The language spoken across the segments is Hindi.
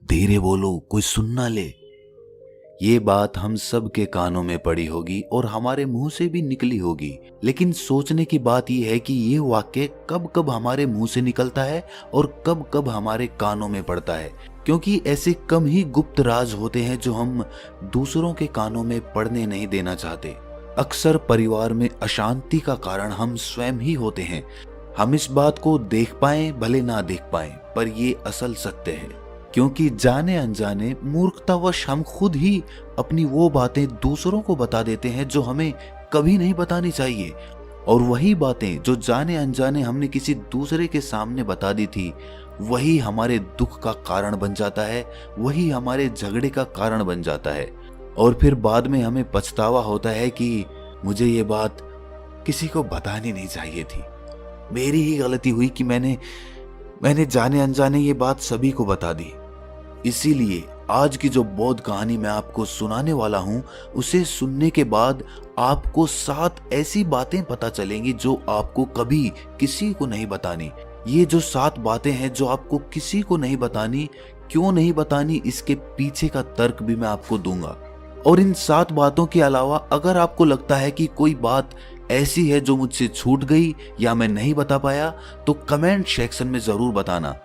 धीरे बोलो, कोई सुन ना ले। ये बात हम सब के कानों में पड़ी होगी और हमारे मुंह से भी निकली होगी, लेकिन सोचने की बात यह है कि ये वाक्य कब कब हमारे मुंह से निकलता है और कब कब हमारे कानों में पड़ता है, क्योंकि ऐसे कम ही गुप्त राज होते हैं जो हम दूसरों के कानों में पड़ने नहीं देना चाहते। अक्सर परिवार में अशांति का कारण हम स्वयं ही होते हैं। हम इस बात को देख पाए भले ना देख पाए, पर ये असल सत्य है, क्योंकि जाने अनजाने मूर्खतावश हम खुद ही अपनी वो बातें दूसरों को बता देते हैं जो हमें कभी नहीं बतानी चाहिए। और वही बातें जो जाने अनजाने हमने किसी दूसरे के सामने बता दी थी, वही हमारे दुख का कारण बन जाता है, वही हमारे झगड़े का कारण बन जाता है। और फिर बाद में हमें पछतावा होता है कि मुझे ये बात किसी को बतानी नहीं चाहिए थी, मेरी ही गलती हुई कि मैंने जाने अनजाने ये बात सभी को बता दी। इसीलिए आज की जो बौद्ध कहानी मैं आपको सुनाने वाला हूं, उसे सुनने के बाद आपको 7 ऐसी बातें पता चलेंगी जो आपको कभी किसी को नहीं बतानी। ये जो 7 बातें हैं जो आपको किसी को नहीं बतानी, क्यों नहीं बतानी, इसके पीछे का तर्क भी मैं आपको दूंगा। और इन 7 बातों के अलावा अगर आपको लगता है कि कोई बात ऐसी है जो मुझसे छूट गई या मैं नहीं बता पाया, तो कमेंट सेक्शन में जरूर बताना।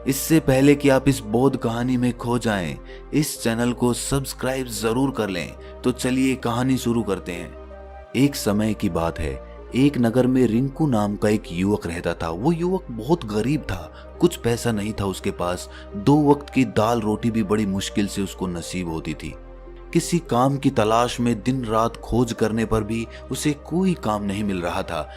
इससे पहले कि आप इस बौद्ध कहानी में खो जाएं, इस चैनल को सब्सक्राइब जरूर कर लें। तो चलिए कहानी शुरू करते हैं। एक समय की बात है, एक नगर में रिंकू नाम का एक युवक रहता था। वो युवक बहुत गरीब था, कुछ पैसा नहीं था उसके पास, 2 वक्त की दाल रोटी भी बड़ी मुश्किल से उसको नसीब होती थी। किसी काम की तलाश में दिन रात खोज करने पर भी उसे कोई काम नहीं मिल रहा था।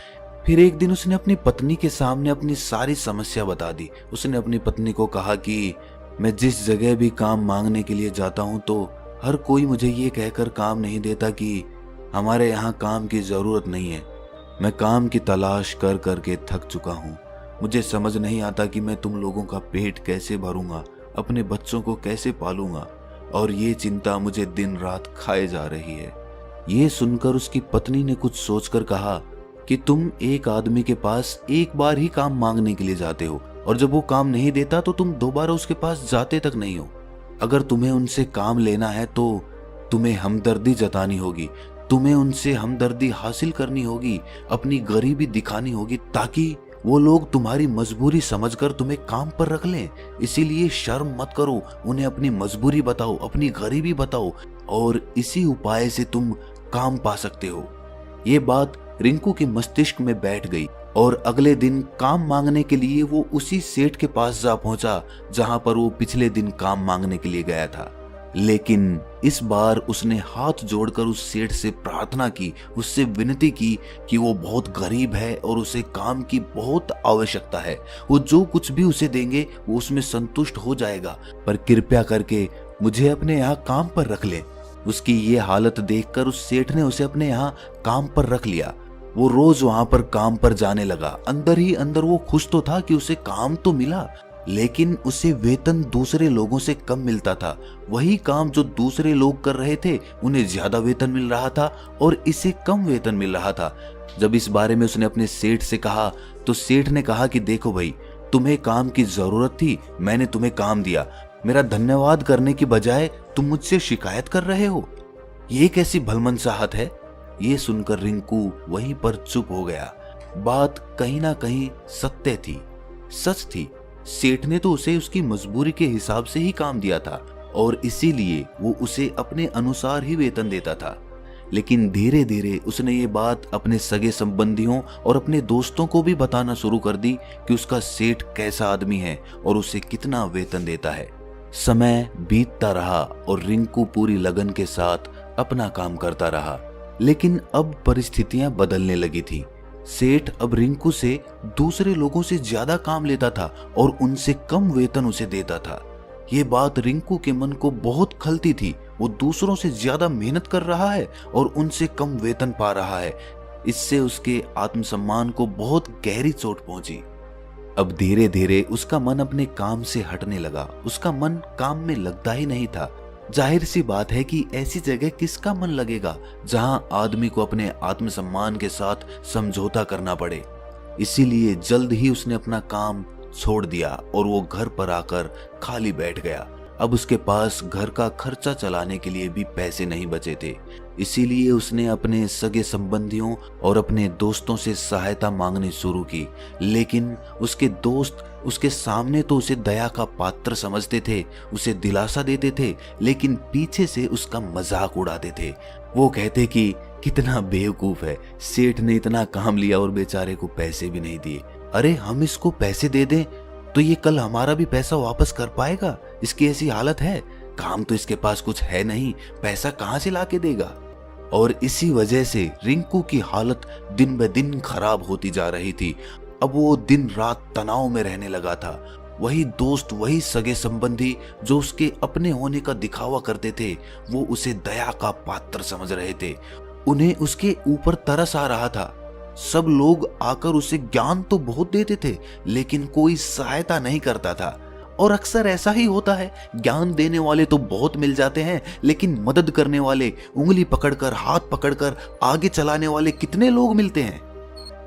फिर एक दिन उसने अपनी पत्नी के सामने अपनी सारी समस्या बता दी। उसने अपनी पत्नी को कहा कि मैं जिस जगह भी काम मांगने के लिए जाता हूँ तो हर कोई मुझे ये कहकर काम नहीं देता कि हमारे यहाँ काम की ज़रूरत नहीं है। मैं काम की तलाश कर करके थक चुका हूँ। मुझे समझ नहीं आता कि मैं तुम लोगों का पेट कैसे भरूंगा, अपने बच्चों को कैसे पालूंगा, और ये चिंता मुझे दिन रात खाए जा रही है। ये सुनकर उसकी पत्नी ने कुछ सोचकर कहा कि तुम एक आदमी के पास एक बार ही काम मांगने के लिए जाते हो, और जब वो काम नहीं देता तो तुम दोबारा उसके पास जाते तक नहीं हो। अगर तुम्हें उनसे काम लेना है तो तुम्हें हमदर्दी जतानी होगी, तुम्हें उनसे हमदर्दी हासिल करनी होगी, अपनी गरीबी दिखानी होगी, ताकि वो लोग तुम्हारी मजबूरी समझकर तुम्हें काम पर रख लें। इसीलिए शर्म मत करो, उन्हें अपनी मजबूरी बताओ, अपनी गरीबी बताओ, और इसी उपाय से तुम काम पा सकते हो। ये बात रिंकू के मस्तिष्क में बैठ गई और अगले दिन काम मांगने के लिए वो उसी सेठ के पास जा पहुंचा जहां पर वो पिछले दिन काम मांगने के लिए गया था। लेकिन इस बार उसने हाथ जोड़कर उस सेठ से प्रार्थना की, उससे विनती की कि वो बहुत गरीब है और उसे काम की बहुत आवश्यकता है। वो जो कुछ भी उसे देंगे वो उसमें संतुष्ट हो जाएगा, पर कृपया करके मुझे अपने यहाँ काम पर रख ले। उसकी ये हालत देखकर उस सेठ ने उसे अपने यहाँ काम पर रख लिया। वो रोज वहां पर काम पर जाने लगा। अंदर ही अंदर वो खुश तो था कि उसे काम तो मिला, लेकिन उसे वेतन दूसरे लोगों से कम मिलता था। वही काम जो दूसरे लोग कर रहे थे उन्हें ज्यादा वेतन मिल रहा था और इसे कम वेतन मिल रहा था। जब इस बारे में उसने अपने सेठ से कहा तो सेठ ने कहा कि देखो भाई, तुम्हें काम की जरूरत थी, मैंने तुम्हें काम दिया, मेरा धन्यवाद करने की बजाय तुम मुझसे शिकायत कर रहे हो, ये कैसी भलमनसाहत है। ये सुनकर रिंकू वहीं पर चुप हो गया। बात कहीं ना कहीं सत्य थी, सच थी। सेठ ने तो उसे उसकी मजबूरी के हिसाब से ही काम दिया था और इसीलिए वो उसे अपने अनुसार ही वेतन देता था। लेकिन धीरे धीरे उसने ये बात अपने सगे संबंधियों और अपने दोस्तों को भी बताना शुरू कर दी कि उसका सेठ कैसा आदमी है और उसे कितना वेतन देता है। समय बीतता रहा और रिंकू पूरी लगन के साथ अपना काम करता रहा। लेकिन अब परिस्थितियां बदलने लगी थी। सेठ अब रिंकू से दूसरे लोगों से ज्यादा काम लेता था और उनसे कम वेतन उसे देता था। ये बात रिंकू के मन को बहुत खलती थी। वो दूसरों से ज्यादा मेहनत कर रहा है और उनसे कम वेतन पा रहा है। इससे उसके आत्मसम्मान को बहुत गहरी चोट पहुंची। अब धीरे धीरे उसका मन अपने काम से हटने लगा। उसका मन काम में लगता ही नहीं था। जाहिर सी बात है कि ऐसी जगह किसका मन लगेगा जहां आदमी को अपने आत्मसम्मान के साथ समझौता करना पड़े। इसीलिए जल्द ही उसने अपना काम छोड़ दिया और वो घर पर आकर खाली बैठ गया। अब उसके पास घर का खर्चा चलाने के लिए भी पैसे नहीं बचे थे। इसीलिए उसने अपने सगे संबंधियों और अपने दोस्तों से सहायता मांगनी शुरू की। लेकिन उसके दोस्त उसके सामने तो उसे दया का पात्र समझते थे, उसे दिलासा देते थे, लेकिन पीछे से उसका मजाक उड़ाते थे। वो कहते कि कितना बेवकूफ है, सेठ ने इतना काम लिया और बेचारे को पैसे भी नहीं दिए। अरे हम इसको पैसे दे दें तो ये कल हमारा भी पैसा वापस कर पाएगा, इसकी ऐसी हालत है, काम तो इसके पास कुछ है नहीं, पैसा कहां से लाके देगा। और इसी वजह से रिंकू की हालत दिन ब दिन खराब होती जा रही थी। अब वो दिन रात तनाव में रहने लगा था। वही दोस्त, वही सगे संबंधी जो उसके अपने होने का दिखावा करते थे, वो उसे दया का पात्र समझ रहे थे। उन्हें उसके ऊपर तरस आ रहा था। सब लोग आकर उसे ज्ञान तो बहुत देते थे, लेकिन कोई सहायता नहीं करता था। और अक्सर ऐसा ही होता है, ज्ञान देने वाले तो बहुत मिल जाते हैं, लेकिन मदद करने वाले, उंगली पकड़कर, हाथ पकड़कर आगे चलाने वाले कितने लोग मिलते हैं।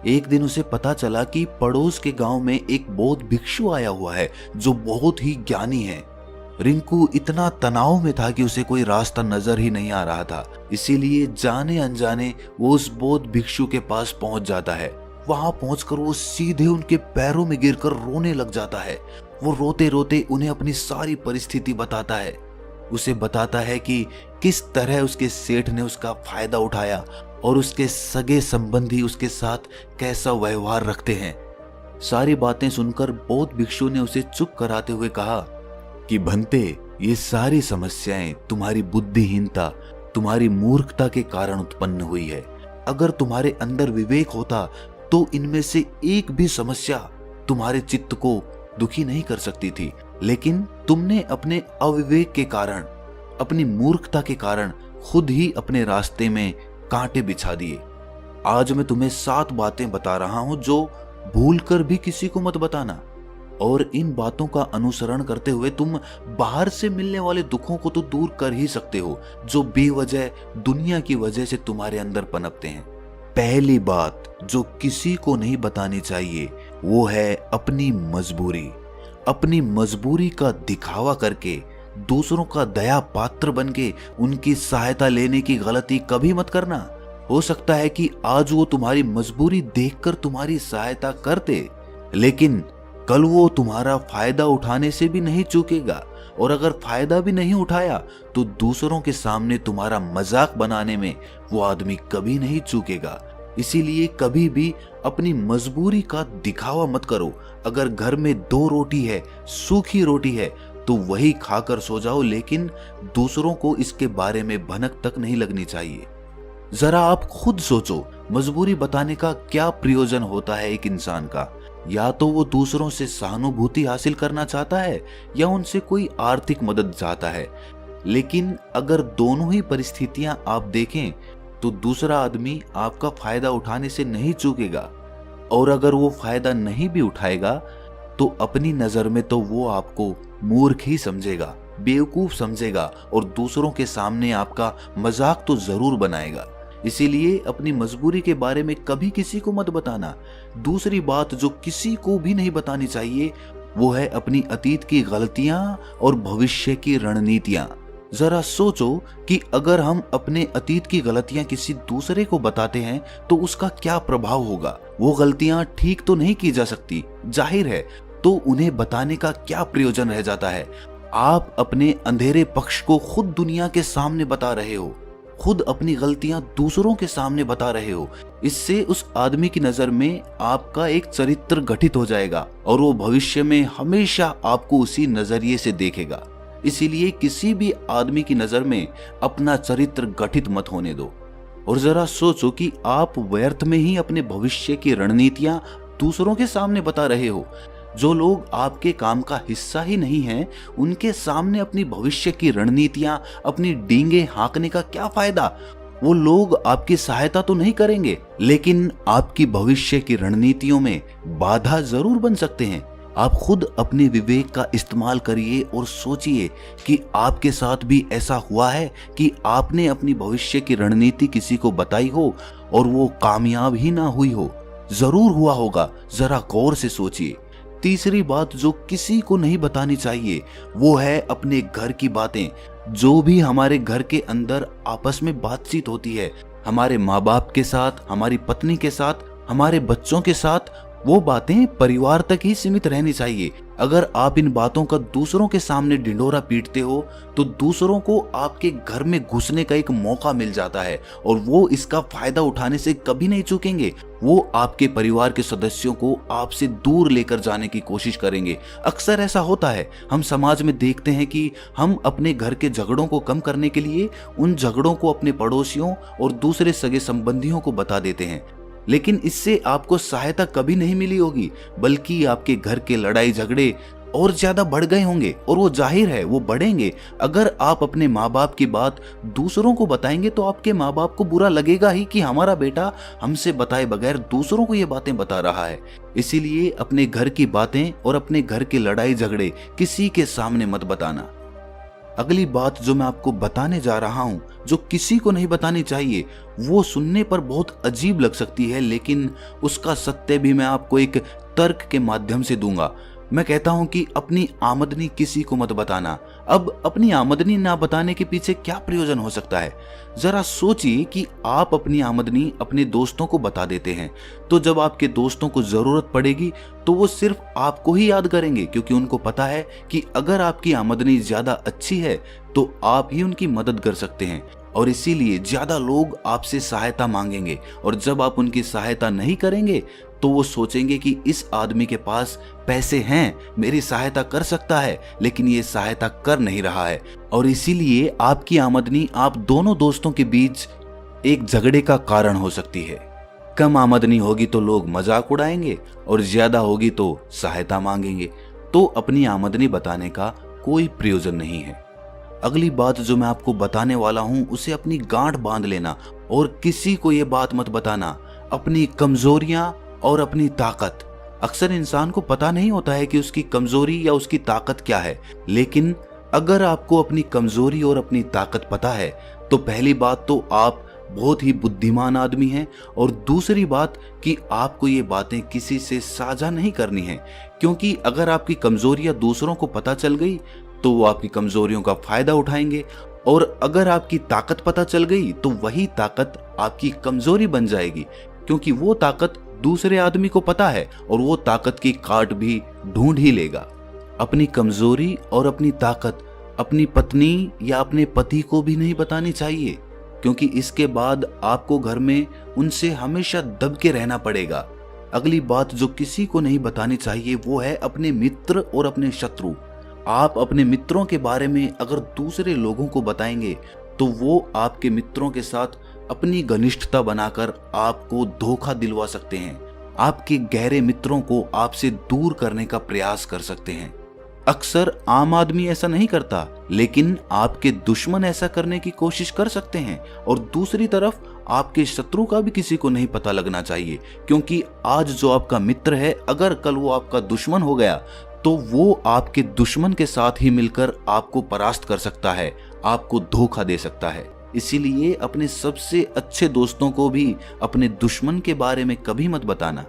एक दिन उसे पता चला कि पड़ोस के गांव में एक बौद्ध भिक्षु आया हुआ है जो बहुत ही ज्ञानी है। रिंकू इतना तनाव में था कि उसे कोई रास्ता नजर ही नहीं आ रहा था। इसीलिए जाने अनजाने वो उस बौद्ध भिक्षु के पास पहुंच जाता है। वहां पहुंचकर वो सीधे उनके पैरों में गिरकर रोने लग जाता है। वो रोते रोते उन्हें अपनी सारी परिस्थिति बताता है। उसे बताता है कि किस तरह उसके सेठ ने उसका फायदा उठाया और उसके सगे संबंधी उसके साथ कैसा व्यवहार रखते हैं। सारी बातें सुनकर बौद्ध भिक्षु ने उसे चुप कराते हुए कहा कि भंते, ये सारी समस्याएं तुम्हारी बुद्धिहीनता, तुम्हारी मूर्खता के कारण उत्पन्न हुई है। अगर तुम्हारे अंदर विवेक होता तो इनमें से एक भी समस्या तुम्हारे चित्त को दुखी नहीं कर सकती थी, लेकिन तुमने अपने अविवेक के कारण, अपनी मूर्खता के कारण खुद ही अपने रास्ते में कांटे बिछा दिए। आज मैं तुम्हें 7 बातें बता रहा हूं जो भूलकर भी किसी को मत बताना, और इन बातों का अनुसरण करते हुए तुम बाहर से मिलने वाले दुखों को तो दूर कर ही सकते हो जो बेवजह दुनिया की वजह से तुम्हारे अंदर पनपते हैं। पहली बात जो किसी को नहीं बतानी चाहिए वो है अपनी मजबूरी। अपनी मजबूरी का दिखावा करके, दूसरों का दया पात्र बनके उनकी सहायता लेने की गलती कभी मत करना। हो सकता है कि आज वो तुम्हारी मजबूरी देखकर तुम्हारी सहायता करते, लेकिन कल वो तुम्हारा फायदा उठाने से भी नहीं चूकेगा, और अगर फायदा भी नहीं उठाया तो दूसरों के सामने तुम्हारा मजाक बनाने में वो आदमी कभी नहीं चूकेगा। इसीलिए कभी भी अपनी मजबूरी का दिखावा मत करो। अगर घर में 2 रोटी है, सूखी रोटी है, तो वही खाकर सो जाओ, लेकिन दूसरों को इसके बारे में भनक तक नहीं लगनी चाहिए। जरा आप खुद सोचो, मजबूरी बताने का क्या प्रयोजन होता है एक इंसान का? या तो वो दूसरों से सहानुभूति हासिल करना चाहता है या उनसे कोई आर्थिक मदद चाहता है। लेकिन अगर दोनों ही परिस्थितियां आप देखें तो दूसरा आदमी आपका फायदा उठाने से नहीं चूकेगा, और अगर वो फायदा नहीं भी उठाएगा तो अपनी नजर में तो वो आपको मूर्ख ही समझेगा, बेवकूफ समझेगा, और दूसरों के सामने आपका मजाक तो जरूर बनाएगा। इसीलिए अपनी मजबूरी के बारे में कभी किसी को मत बताना। दूसरी बात जो किसी को भी नहीं बतानी चाहिए वो है अपनी अतीत की गलतियां और भविष्य की रणनीतियां। जरा सोचो कि अगर हम अपने अतीत की गलतियां किसी दूसरे को बताते हैं तो उसका क्या प्रभाव होगा। वो गलतियां ठीक तो नहीं की जा सकती, जाहिर है, तो उन्हें बताने का क्या प्रयोजन रह जाता है। आप अपने अंधेरे पक्ष को खुद दुनिया के सामने बता रहे हो, खुद अपनी गलतियां दूसरों के सामने बता रहे हो। इससे उस आदमी की नजर में आपका एक चरित्र गठित हो जाएगा और वो भविष्य में हमेशा आपको उसी नजरिए से देखेगा। इसीलिए किसी भी आदमी की नजर में अपना चरित्र गठित मत होने दो। और जरा सोचो कि आप व्यर्थ में ही अपने भविष्य की रणनीतियां दूसरों के सामने बता रहे हो। जो लोग आपके काम का हिस्सा ही नहीं हैं, उनके सामने अपनी भविष्य की रणनीतियां, अपनी डींगे हाँकने का क्या फायदा? वो लोग आपकी सहायता तो नहीं करेंगे, लेकिन आपकी भविष्य की रणनीतियों में बाधा जरूर बन सकते हैं। आप खुद अपने विवेक का इस्तेमाल करिए और सोचिए कि आपके साथ भी ऐसा हुआ है कि आपने अपनी भविष्य की रणनीति किसी को बताई हो और वो कामयाब ही ना हुई हो। जरूर हुआ होगा, जरा गौर से सोचिए। तीसरी बात जो किसी को नहीं बतानी चाहिए वो है अपने घर की बातें। जो भी हमारे घर के अंदर आपस में बातचीत होती है, हमारे माँ बाप के साथ, हमारी पत्नी के साथ, हमारे बच्चों के साथ, वो बातें परिवार तक ही सीमित रहनी चाहिए। अगर आप इन बातों का दूसरों के सामने ढिंढोरा पीटते हो तो दूसरों को आपके घर में घुसने का एक मौका मिल जाता है और वो इसका फायदा उठाने से कभी नहीं चूकेंगे। वो आपके परिवार के सदस्यों को आपसे दूर लेकर जाने की कोशिश करेंगे। अक्सर ऐसा होता है, हम समाज में देखते हैं कि हम अपने घर के झगड़ों को कम करने के लिए उन झगड़ों को अपने पड़ोसियों और दूसरे सगे संबंधियों को बता देते हैं, लेकिन इससे आपको सहायता कभी नहीं मिली होगी, बल्कि आपके घर के लड़ाई झगड़े और ज्यादा बढ़ गए होंगे और वो जाहिर है वो बढ़ेंगे। अगर आप अपने माँ बाप की बात दूसरों को बताएंगे तो आपके माँ बाप को बुरा लगेगा ही कि हमारा बेटा हमसे बताए बगैर दूसरों को ये बातें बता रहा है। इसीलिए अपने घर की बातें और अपने घर के लड़ाई झगड़े किसी के सामने मत बताना। अगली बात जो मैं आपको बताने जा रहा हूं, जो किसी को नहीं बतानी चाहिए, वो सुनने पर बहुत अजीब लग सकती है, लेकिन उसका सत्य भी मैं आपको एक तर्क के माध्यम से दूंगा। मैं कहता हूं कि अपनी आमदनी किसी को मत बताना। अब अपनी आमदनी ना बताने के पीछे क्या प्रयोजन हो सकता है? जरा सोचिए कि आप अपनी आमदनी अपने दोस्तों को बता देते हैं, तो जब आपके दोस्तों को जरूरत पड़ेगी तो वो सिर्फ आपको ही याद करेंगे, क्योंकि उनको पता है कि अगर आपकी आमदनी ज्यादा अच्छी है तो आप ही उनकी मदद कर सकते हैं, और इसीलिए ज्यादा लोग आपसे सहायता मांगेंगे। और जब आप उनकी सहायता नहीं करेंगे तो वो सोचेंगे कि इस आदमी के पास पैसे हैं, मेरी सहायता कर सकता है, लेकिन ये सहायता कर नहीं रहा है। और इसीलिए आपकी आमदनी आप दोनों दोस्तों के बीच एक झगड़े का कारण हो सकती है। कम आमदनी होगी तो लोग मजाक उड़ाएंगे और ज्यादा होगी तो सहायता मांगेंगे। तो अपनी आमदनी बताने का कोई प्रयोजन नहीं है। अगली बात जो मैं आपको बताने वाला हूं उसे अपनी गांठ बांध लेना और किसी को ये बात मत बताना। अपनी कमजोरियां और अपनी ताकत। अक्सर इंसान को पता नहीं होता है कि उसकी कमजोरी या उसकी ताकत क्या है, लेकिन अगर आपको अपनी कमजोरी और अपनी ताकत पता है तो पहली बात तो आप बहुत ही बुद्धिमान आदमी हैं, और दूसरी बात कि आपको ये बातें किसी से साझा नहीं करनी है, क्योंकि अगर आपकी कमजोरियां दूसरों को पता चल गई तो वो आपकी कमजोरियों का फायदा उठाएंगे, और अगर आपकी ताकत पता चल गई तो वही ताकत आपकी कमजोरी बन जाएगी, क्योंकि वो ताकत दूसरे आदमी को पता है और वो ताकत की काट भी ढूंढ ही लेगा। अपनी कमजोरी और अपनी ताकत अपनी पत्नी या अपने पति को भी नहीं बतानी चाहिए, क्योंकि इसके बाद आपको घर में उनसे हमेशा दब के रहना पड़ेगा। अगली बात जो किसी को नहीं बतानी चाहिए वो है अपने मित्र और अपने शत्रु। आप अपने मित्रों के बारे में अगर दूसरे लोगों को बताएंगे तो वो आपके मित्रों के साथ अपनी घनिष्ठता बनाकर आपको धोखा दिलवा सकते हैं। आपके गहरे मित्रों को आपसे दूर करने का प्रयास कर सकते हैं। अक्सर आम आदमी ऐसा नहीं करता, लेकिन आपके दुश्मन ऐसा करने की कोशिश कर सकते हैं। और दूसरी तरफ आपके शत्रु का भी किसी को नहीं पता लगना चाहिए, क्योंकि आज जो आपका मित्र है अगर कल वो आपका दुश्मन हो गया तो वो आपके दुश्मन के साथ ही मिलकर आपको परास्त कर सकता है, आपको धोखा दे सकता है। इसीलिए अपने सबसे अच्छे दोस्तों को भी अपने दुश्मन के बारे में कभी मत बताना।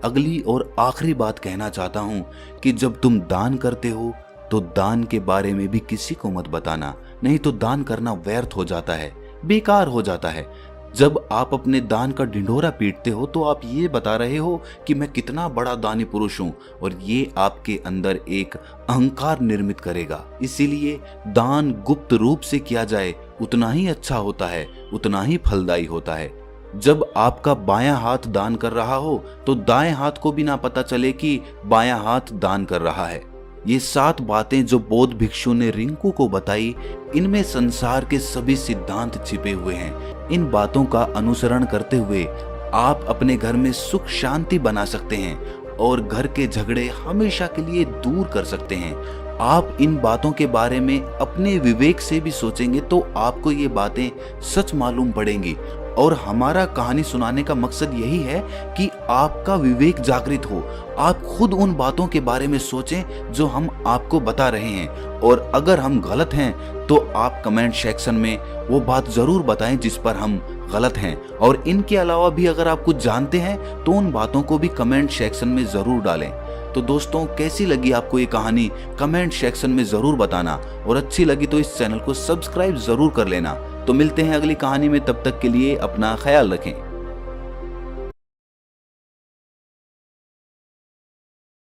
अगली और आखिरी बात कहना चाहता हूं कि जब तुम दान करते हो तो दान के बारे में भी किसी को मत बताना, नहीं तो दान करना व्यर्थ हो जाता है, बेकार हो जाता है। जब आप अपने दान का ढिंढोरा पीटते हो तो आप ये बता रहे हो कि मैं कितना बड़ा दानी पुरुष हूं, और ये आपके अंदर एक अहंकार निर्मित करेगा। इसीलिए दान गुप्त रूप से किया जाए उतना ही अच्छा होता है, उतना ही फलदायी होता है। जब आपका बायां हाथ दान कर रहा हो तो दाएं हाथ को भी ना पता चले कि बायां हाथ दान कर रहा है। ये 7 बातें जो बौद्ध भिक्षु ने रिंकू को बताई, इनमें संसार के सभी सिद्धांत छिपे हुए हैं। इन बातों का अनुसरण करते हुए आप अपने घर में सुख शांति बना सकते हैं और घर के झगड़े हमेशा के लिए दूर कर सकते हैं। आप इन बातों के बारे में अपने विवेक से भी सोचेंगे तो आपको ये बातें सच मालूम पड़ेंगी। और हमारा कहानी सुनाने का मकसद यही है कि आपका विवेक जागृत हो, आप खुद उन बातों के बारे में सोचें जो हम आपको बता रहे हैं, और अगर हम गलत हैं तो आप कमेंट सेक्शन में वो बात जरूर बताएं जिस पर हम गलत हैं। और इनके अलावा भी अगर आप कुछ जानते हैं तो उन बातों को भी कमेंट सेक्शन में जरूर डालें। तो दोस्तों कैसी लगी आपको ये कहानी कमेंट सेक्शन में जरूर बताना, और अच्छी लगी तो इस चैनल को सब्सक्राइब जरूर कर लेना। तो मिलते हैं अगली कहानी में, तब तक के लिए अपना ख्याल रखें।